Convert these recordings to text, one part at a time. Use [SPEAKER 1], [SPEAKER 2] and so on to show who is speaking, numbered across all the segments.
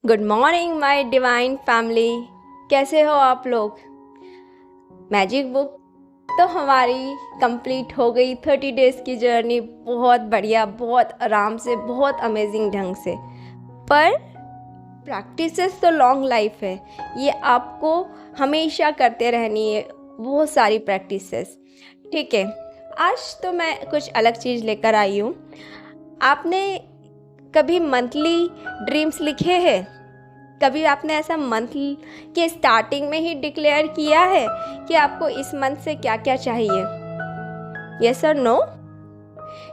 [SPEAKER 1] Good morning my divine family. कैसे हो आप लोग? मैजिक बुक तो हमारी कंप्लीट हो गई। 30 डेज़ की जर्नी बहुत बढ़िया, बहुत आराम से, बहुत अमेजिंग ढंग से। पर प्रैक्टिसेस तो लॉन्ग लाइफ है, ये आपको हमेशा करते रहनी है, बहुत सारी प्रैक्टिसेस। ठीक है, आज तो मैं कुछ अलग चीज़ लेकर आई हूँ। आपने कभी मंथली ड्रीम्स लिखे हैं? कभी आपने ऐसा मंथ के स्टार्टिंग में ही डिक्लेयर किया है कि आपको इस मंथ से क्या क्या चाहिए? यस और नो?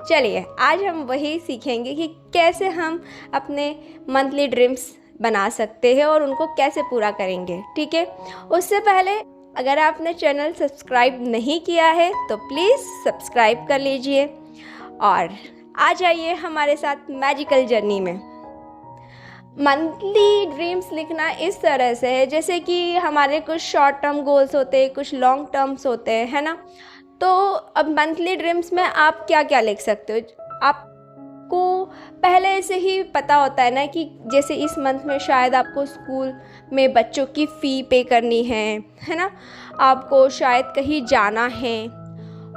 [SPEAKER 1] चलिए, आज हम वही सीखेंगे कि कैसे हम अपने मंथली ड्रीम्स बना सकते हैं और उनको कैसे पूरा करेंगे। ठीक है, उससे पहले अगर आपने चैनल सब्सक्राइब नहीं किया है तो प्लीज़ सब्सक्राइब कर लीजिए और आ जाइए हमारे साथ मैजिकल जर्नी में। मंथली ड्रीम्स लिखना इस तरह से है जैसे कि हमारे कुछ शॉर्ट टर्म गोल्स होते हैं, कुछ लॉन्ग टर्म्स होते हैं, है ना। तो अब मंथली ड्रीम्स में आप क्या क्या लिख सकते हो? आपको पहले से ही पता होता है ना कि जैसे इस मंथ में शायद आपको स्कूल में बच्चों की फ़ी पे करनी है ना। आपको शायद कहीं जाना है,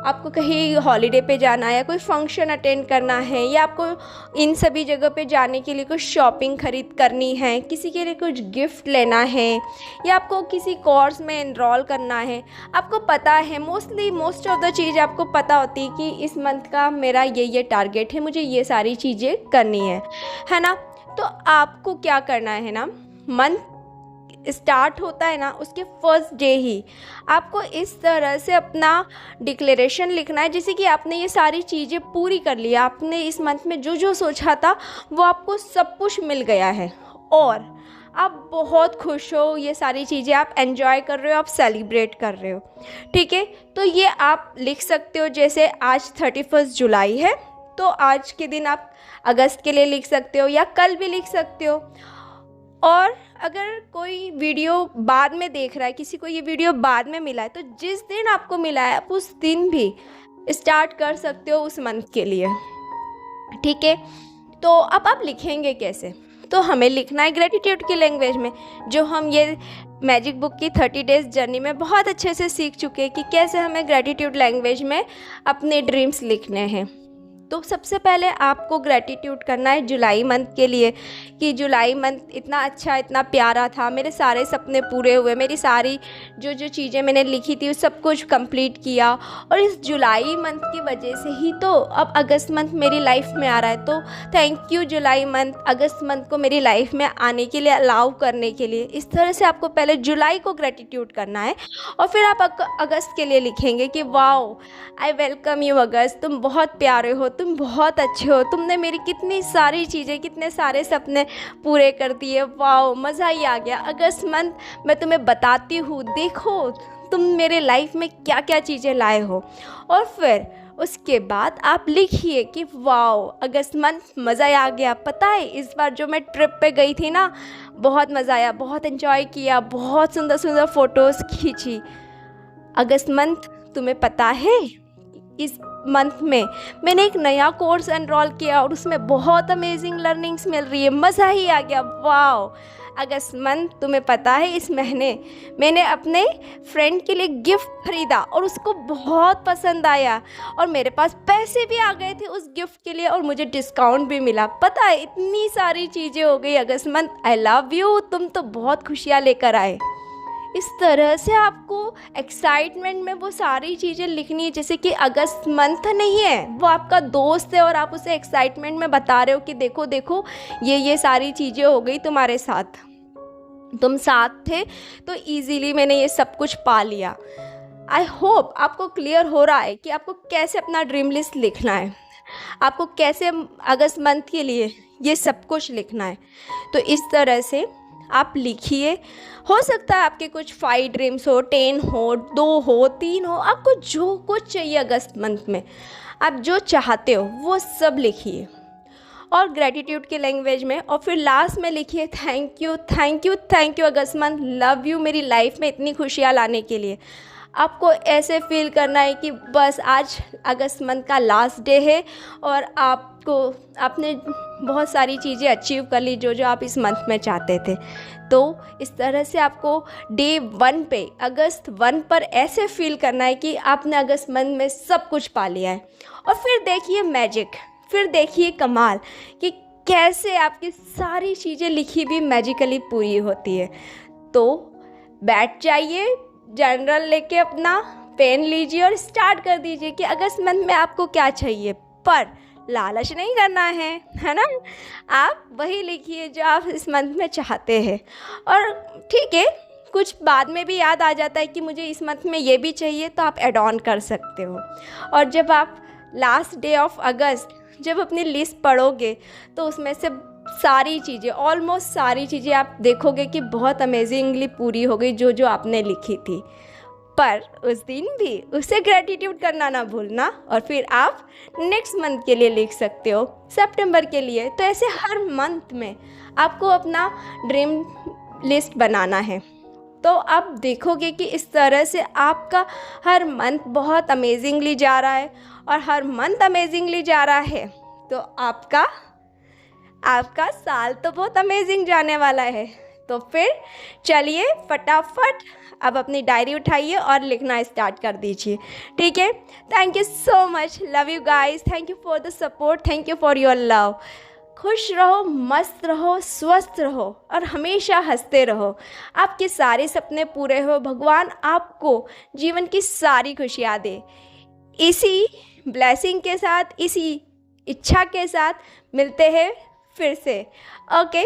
[SPEAKER 1] आपको कहीं हॉलीडे पे जाना है या कोई फंक्शन अटेंड करना है, या आपको इन सभी जगह पे जाने के लिए कुछ शॉपिंग खरीद करनी है, किसी के लिए कुछ गिफ्ट लेना है, या आपको किसी कोर्स में एनरोल करना है। आपको पता है, मोस्ट ऑफ द चीज़ आपको पता होती है कि इस मंथ का मेरा ये टारगेट है, मुझे ये सारी चीज़ें करनी है ना। तो आपको क्या करना है ना, मंथ स्टार्ट होता है ना, उसके फर्स्ट डे ही आपको इस तरह से अपना डिक्लेरेशन लिखना है जैसे कि आपने ये सारी चीज़ें पूरी कर ली, आपने इस मंथ में जो जो सोचा था वो आपको सब कुछ मिल गया है और आप बहुत खुश हो, ये सारी चीज़ें आप एंजॉय कर रहे हो, आप सेलिब्रेट कर रहे हो। ठीक है, तो ये आप लिख सकते हो। जैसे आज 31 जुलाई है तो आज के दिन आप अगस्त के लिए लिख सकते हो या कल भी लिख सकते हो। और अगर कोई वीडियो बाद में देख रहा है, किसी को ये वीडियो बाद में मिला है, तो जिस दिन आपको मिला है आप उस दिन भी स्टार्ट कर सकते हो उस मंथ के लिए। ठीक है, तो अब आप लिखेंगे कैसे? तो हमें लिखना है ग्रेटिट्यूड की लैंग्वेज में, जो हम ये मैजिक बुक की 30 डेज़ जर्नी में बहुत अच्छे से सीख चुके हैं कि कैसे हमें ग्रेटिट्यूड लैंग्वेज में अपने ड्रीम्स लिखने हैं। तो सबसे पहले आपको ग्रैटिट्यूड करना है जुलाई मंथ के लिए कि जुलाई मंथ इतना अच्छा, इतना प्यारा था, मेरे सारे सपने पूरे हुए, मेरी सारी जो जो चीज़ें मैंने लिखी थी सब कुछ कंप्लीट किया। और इस जुलाई मंथ की वजह से ही तो अब अगस्त मंथ मेरी लाइफ में आ रहा है। तो thank you July month, August month को मेरी लाइफ में आने के लिए, अलाउ करने के लिए। इस तरह से आपको पहले जुलाई को ग्रैटिट्यूड करना है और फिर आप अगस्त के लिए लिखेंगे कि वाओ, आई वेलकम यू अगस्त, तुम बहुत प्यारे हो, तुम बहुत अच्छे हो, तुमने मेरी कितनी सारी चीज़ें, कितने सारे सपने पूरे कर दिए, वाओ मज़ा ही आ गया। अगस्त मंथ मैं तुम्हें बताती हूँ, देखो तुम मेरे लाइफ में क्या क्या चीज़ें लाए हो। और फिर उसके बाद आप लिखिए कि वाओ अगस्त मंथ मज़ा ही आ गया। पता है इस बार जो मैं ट्रिप पे गई थी ना, बहुत मज़ा आया, बहुत एंजॉय किया, बहुत सुंदर सुंदर फ़ोटोज़ खींची। अगस्त मंथ तुम्हें पता है इस मंथ में मैंने एक नया कोर्स एनरोल किया और उसमें बहुत अमेजिंग लर्निंग्स मिल रही है, मज़ा ही आ गया, वाओ। अगस्त मंथ तुम्हें पता है इस महीने मैंने अपने फ्रेंड के लिए गिफ्ट खरीदा और उसको बहुत पसंद आया और मेरे पास पैसे भी आ गए थे उस गिफ्ट के लिए और मुझे डिस्काउंट भी मिला। पता है इतनी सारी चीज़ें हो गई अगस्त मंथ। आई लव यू, तुम तो बहुत खुशियाँ लेकर आए। इस तरह से आपको एक्साइटमेंट में वो सारी चीज़ें लिखनी है जैसे कि अगस्त मंथ नहीं है, वो आपका दोस्त है और आप उसे एक्साइटमेंट में बता रहे हो कि देखो देखो ये सारी चीज़ें हो गई तुम्हारे साथ, तुम साथ थे तो इजीली मैंने ये सब कुछ पा लिया। आई होप आपको क्लियर हो रहा है कि आपको कैसे अपना ड्रीम लिस्ट लिखना है, आपको कैसे अगस्त मंथ के लिए ये सब कुछ लिखना है। तो इस तरह से आप लिखिए। हो सकता है आपके कुछ 5 ड्रीम्स हो, 10 हो, 2 हो, 3 हो, आपको जो कुछ चाहिए अगस्त मंथ में, आप जो चाहते हो वो सब लिखिए और ग्रैटिट्यूड की लैंग्वेज में। और फिर लास्ट में लिखिए thank you thank you thank you August month, love you, मेरी लाइफ में इतनी खुशियाँ लाने के लिए। आपको ऐसे फील करना है कि बस आज अगस्त मंथ का लास्ट डे है और आप आपने बहुत सारी चीज़ें अचीव कर ली जो आप इस मंथ में चाहते थे। तो इस तरह से आपको डे 1 पे, अगस्त 1 पर ऐसे फील करना है कि आपने अगस्त मंथ में सब कुछ पा लिया है। और फिर देखिए मैजिक, फिर देखिए कमाल कि कैसे आपकी सारी चीज़ें लिखी भी मैजिकली पूरी होती है। तो बैठ जाइए, जर्नल लेके अपना पेन लीजिए और स्टार्ट कर दीजिए कि अगस्त मंथ में आपको क्या चाहिए। पर लालच नहीं करना है ना। आप वही लिखिए जो आप इस मंथ में चाहते हैं। और ठीक है, कुछ बाद में भी याद आ जाता है कि मुझे इस मंथ में ये भी चाहिए, तो आप ऐड ऑन कर सकते हो। और जब आप लास्ट डे ऑफ अगस्त जब अपनी लिस्ट पढ़ोगे तो उसमें से सारी चीज़ें, ऑलमोस्ट सारी चीज़ें आप देखोगे कि बहुत अमेजिंगली पूरी हो गई जो आपने लिखी थी। पर उस दिन भी उसे ग्रैटिट्यूड करना ना भूलना। और फिर आप नेक्स्ट मंथ के लिए लिख सकते हो, सितंबर के लिए। तो ऐसे हर मंथ में आपको अपना ड्रीम लिस्ट बनाना है। तो आप देखोगे कि इस तरह से आपका हर मंथ बहुत अमेजिंगली जा रहा है। और हर मंथ अमेजिंगली जा रहा है तो आपका साल तो बहुत अमेजिंग जाने वाला है। तो फिर चलिए फटाफट अब अपनी डायरी उठाइए और लिखना स्टार्ट कर दीजिए, ठीक है। Thank you so much, love you guys, thank you for the support, thank you for your love. खुश रहो, मस्त रहो, स्वस्थ रहो और हमेशा हंसते रहो। आपके सारे सपने पूरे हो, भगवान आपको जीवन की सारी खुशियाँ दे। इसी ब्लेसिंग के साथ, इसी इच्छा के साथ मिलते हैं फिर से। Okay,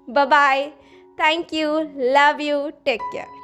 [SPEAKER 1] bye bye, thank you, love you, take care.